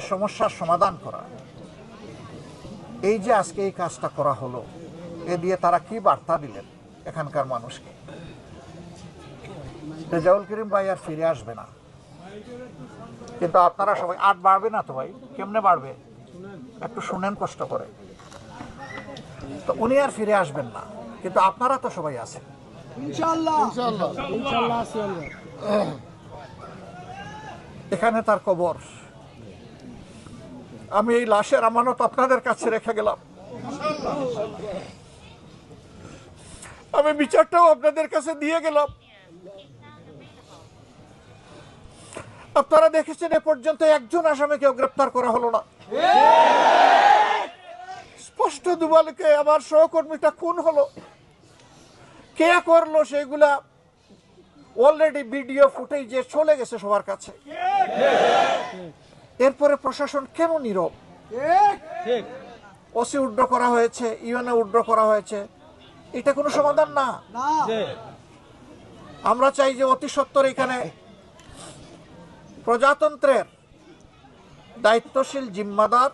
সমস্যার সমাধান করা। এই যে আজকে এই কাজটা করা হলো, এ দিয়ে তারা কি বার্তা দিলেন এখানকার মানুষকে? রেজাউল করিম ভাই আর ফিরে আসবে না, কিন্তু আপনারা সবাই আর বাড়বে না তো ভাই, কেমনে বাড়বে একটু শুনেন কষ্ট করে। তো উনি আর ফিরে আসবেন না, কিন্তু আপনারা তো সবাই আছেন ইনশাআল্লাহ। এখানে তার কবর, আমি এই লাশের আমানত আপনাদের কাছে রেখে গেলাম। আমি বিচারটাও আপনাদের কাছে দিয়ে গেলাম। আপনারা দেখেছেন এ পর্যন্ত একজন আসামিকেও গ্রেপ্তার করা হলো না। স্পষ্ট দুবালকে আমার সহকর্মীটা খুন হলো, কে করলো সেগুলা অলরেডি ভিডিও ফুটেজে চলে গেছে সবার কাছে। এরপরে প্রশাসন কেন নীরব? ওসি উড্র করা হয়েছে, ইউএনএ উড্র করা হয়েছে, এটা কোনো সমাধান না। আমরা চাই যে অতি সত্বর এখানে প্রজাতন্ত্রের দায়িত্বশীল জিম্মাদার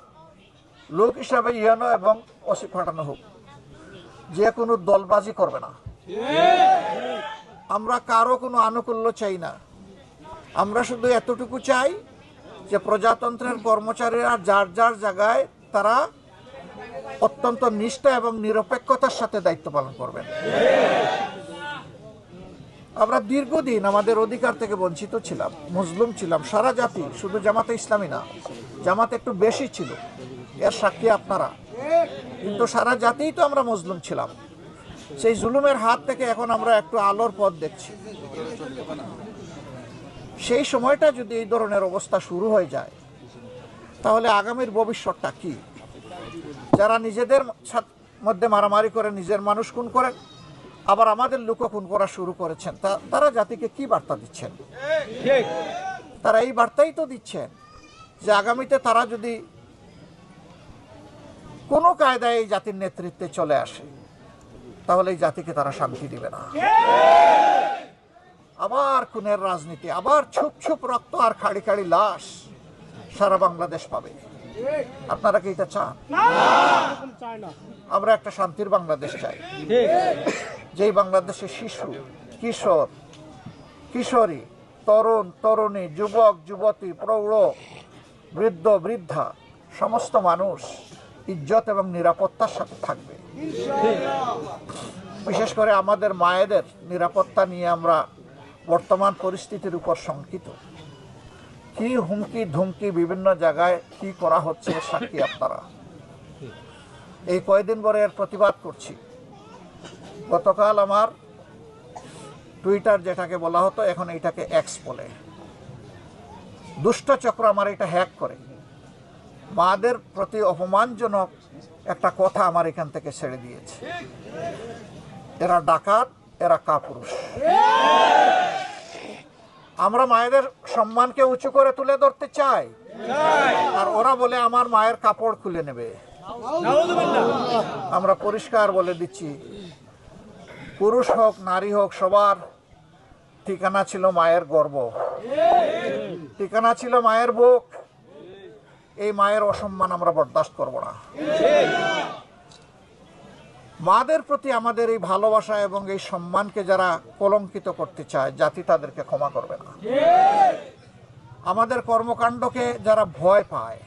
লোক হিসাবে ইউএনও এবং ওসি পাঠানো হোক, যে কোনো দলবাজি করবে না। আমরা কারো কোনো আনুকূল্য চাই না, আমরা শুধু এতটুকু চাই যে প্রজাতন্ত্রের কর্মচারীরা যার যার জায়গায় তারা অত্যন্ত নিষ্ঠা এবং নিরপেক্ষতার সাথে দায়িত্ব পালন করবেন। আমরা দীর্ঘদিন আমাদের অধিকার থেকে বঞ্চিত ছিলাম, মজলুম ছিলাম, সারা জাতি, শুধু জামাতে ইসলামী না, জামাত একটু বেশি ছিল, এর সাক্ষী আপনারা, কিন্তু সারা জাতিই তো আমরা মজলুম ছিলাম। সেই জুলুমের হাত থেকে এখন আমরা একটু আলোর পথ দেখছি। সেই সময়টা যদি এই ধরনের অবস্থা শুরু হয়ে যায়, তাহলে আগামীর ভবিষ্যৎটা কি? যারা নিজেদের মধ্যে মারামারি করে নিজের মানুষ খুন করেন, আবার আমাদের লোকও খুন করা শুরু করেছেন, তারা জাতিকে কি বার্তা দিচ্ছেন? তারা এই বার্তাই তো দিচ্ছেন যে আগামীতে তারা যদি কোনো কায়দায় এই জাতির নেতৃত্বে চলে আসে, তাহলে এই জাতিকে তারা শান্তি দিবে না। আবার খুনের রাজনীতি, আবার ছুপ ছুপ রক্ত আর খাড়ি খাড়ি লাশ সারা বাংলাদেশ পাবে। আপনারা কি এটা চান? আমরা একটা শান্তির বাংলাদেশ চাই, যেই বাংলাদেশে শিশু, কিশোর, কিশোরী, তরুণ, তরুণী, যুবক, যুবতী, প্রৌঢ়, বৃদ্ধ, বৃদ্ধা, সমস্ত মানুষ ইজ্জত এবং নিরাপত্তার সাথে থাকবে। বিশেষ করে আমাদের মায়েদের নিরাপত্তা নিয়ে আমরা বর্তমান পরিস্থিতির উপর শঙ্কিত। কি হুমকি ধুমকি বিভিন্ন জায়গায় কি করা হচ্ছে সাক্ষী আপনারা। এই কয়েকদিন পরে এর প্রতিবাদ করছি। গতকাল আমার টুইটার যেটাকে বলা হতো, এখন এটাকে এক্স বলে, দুষ্ট চক্র আমার এটা হ্যাক করে মাদের প্রতি অপমানজনক একটা কথা আমার এখান থেকে ছেড়ে দিয়েছে। এরা ডাকাত, এরা কাপুরুষ। আমরা মায়েদের সম্মানকে উঁচু করে তুলে ধরতে চাই, আর ওরা বলে আমার মায়ের কাপড় খুলে নেবে। আমরা পরিষ্কার বলে দিচ্ছি, পুরুষ হোক নারী হোক, সবার ঠিকানা ছিল মায়ের গর্ভ, ঠিকানা ছিল মায়ের বুক। এই মায়ের অসম্মান আমরা বরদাস্ত করব না। মাদের প্রতি আমাদের এই ভালোবাসা এবং এই সম্মানকে যারা কলঙ্কিত করতে চায়, জাতি তাদেরকে ক্ষমা করবে না। আমাদের কর্মকাণ্ডকে যারা ভয় পায়,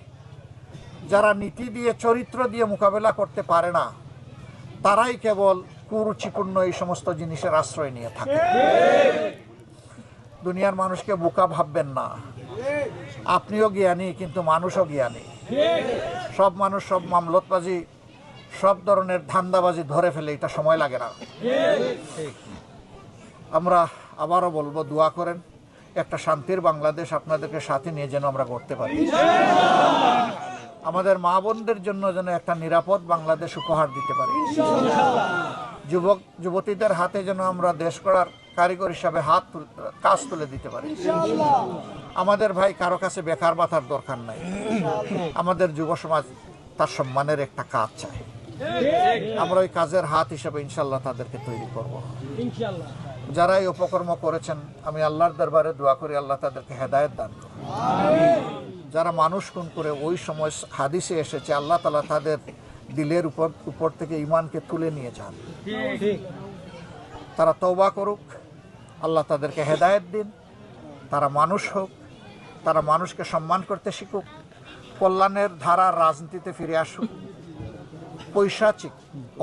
যারা নীতি দিয়ে, চরিত্র দিয়ে মোকাবেলা করতে পারে না, তারাই কেবল কুরুচিপূর্ণ এই সমস্ত জিনিসের আশ্রয় নিয়ে থাকে। দুনিয়ার মানুষকে বোকা ভাববেন না। আপনিও জ্ঞানী, কিন্তু মানুষও জ্ঞানী। সব মানুষ সব মামলতবাজি, সব ধরনের ধান্দাবাজি ধরে ফেলে, এটা সময় লাগে না। আমরা আবারও বলবো, দোয়া করেন একটা শান্তির বাংলাদেশ আপনাদেরকে সাথে নিয়ে যেন আমরা করতে পারি। আমাদের মা বোনদের জন্য যেন একটা নিরাপদ বাংলাদেশ উপহার দিতে পারি। যুবক যুবতীদের হাতে যেন আমরা দেশ গড়ার কারিগর হিসাবে কাজ তুলে দিতে পারি। আমাদের ভাই কারো কাছে বেকার বাতার দরকার নাই। আমাদের যুব সমাজ তার সম্মানের একটা কাজ চায়। আমরা ওই কাজের হাত হিসাবে ইনশাল্লাহ তাদেরকে তৈরি করব। যারা এই উপকর্ম করেছেন, আমি আল্লাহর দরবারে দোয়া করি আল্লাহ তাদেরকে হেদায়েত দান করুন। যারা মানুষ খুন করে, ওই সময় হাদিসে এসেছে আল্লাহ তাআলা তাদের দিলের উপর থেকে ঈমানকে তুলে নিয়ে যান। তারা তওবা করুক, আল্লাহ তাদেরকে হেদায়েত দিন, তারা মানুষ হোক, তারা মানুষকে সম্মান করতে শিখুক, কল্যাণের ধারার রাজনীতিতে ফিরে আসুক, পৈশাচিক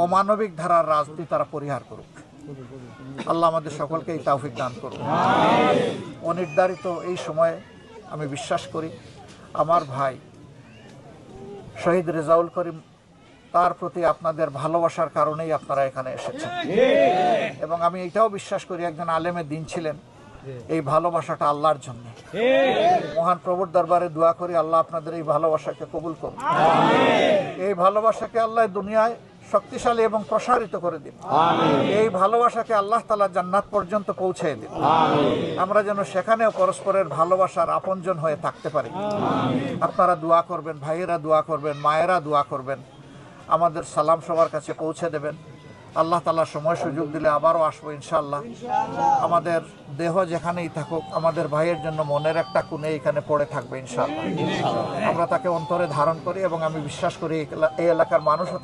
অমানবিক ধারার রাজনীতি তারা পরিহার করুক। আল্লাহ আমাদের সকলকে এই তৌফিক দান করুন। অনির্ধারিত এই সময়ে আমি বিশ্বাস করি আমার ভাই শহীদ রেজাউল করিম, তার প্রতি আপনাদের ভালোবাসার কারণেই আপনারা এখানে এসেছেন। এবং আমি এটাও বিশ্বাস করি একজন আলেমে দিন ছিলেন, এই ভালোবাসাটা আল্লাহর জন্য। মহান প্রভুর দরবারে দোয়া করি আল্লাহ আপনাদের এই ভালোবাসাকে কবুল করুন। এই ভালোবাসাকে আল্লাহ দুনিয়ায় শক্তিশালী এবং প্রসারিত করে দিন। এই ভালোবাসাকে আল্লাহ তাআলা জান্নাত পর্যন্ত পৌঁছে দিন। আমরা যেন সেখানেও পরস্পরের ভালোবাসার আপনজন হয়ে থাকতে পারি। আপনারা দোয়া করবেন, ভাইয়েরা দোয়া করবেন, মায়েরা দোয়া করবেন, আমাদের সালাম সবার কাছে পৌঁছে দেবেন। আল্লাহ তাআলা সময় সুযোগ দিলে আবারও আসবো ইনশাআল্লাহ। আমাদের দেহ যেখানেই থাকুক, আমাদের ভাইয়ের জন্য মনের একটা কোণে এখানে পড়ে থাকবে ইনশাআল্লাহ। আমরা তাকে অন্তরে ধারণ করি এবং আমি বিশ্বাস করি এই এলাকার মানুষও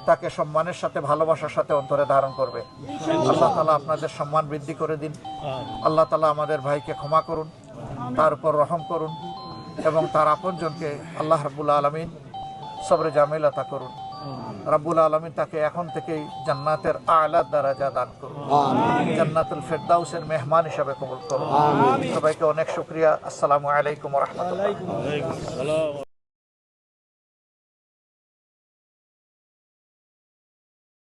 তাকে সম্মানের সাথে, ভালোবাসার সাথে অন্তরে ধারণ করবে। আল্লাহ তাআলা আপনাদের সম্মান বৃদ্ধি করে দিন। আল্লাহ তাআলা আমাদের ভাইকে ক্ষমা করুন, তার উপর রহম করুন এবং তার আপনজনকে আল্লাহ রাব্বুল আলামিন সবরে জামিল আতা করুন। রাব্বুল আলামিন তাকে এখন থেকেই জান্নাতের আলা দরজা দান করুন, জান্নাতুল ফেরদাউসের মেহমান হিসেবে কবুল করুন। সবাইকে অনেক শুকরিয়া। আসসালামু আলাইকুম ওয়া রাহমাতুল্লাহ।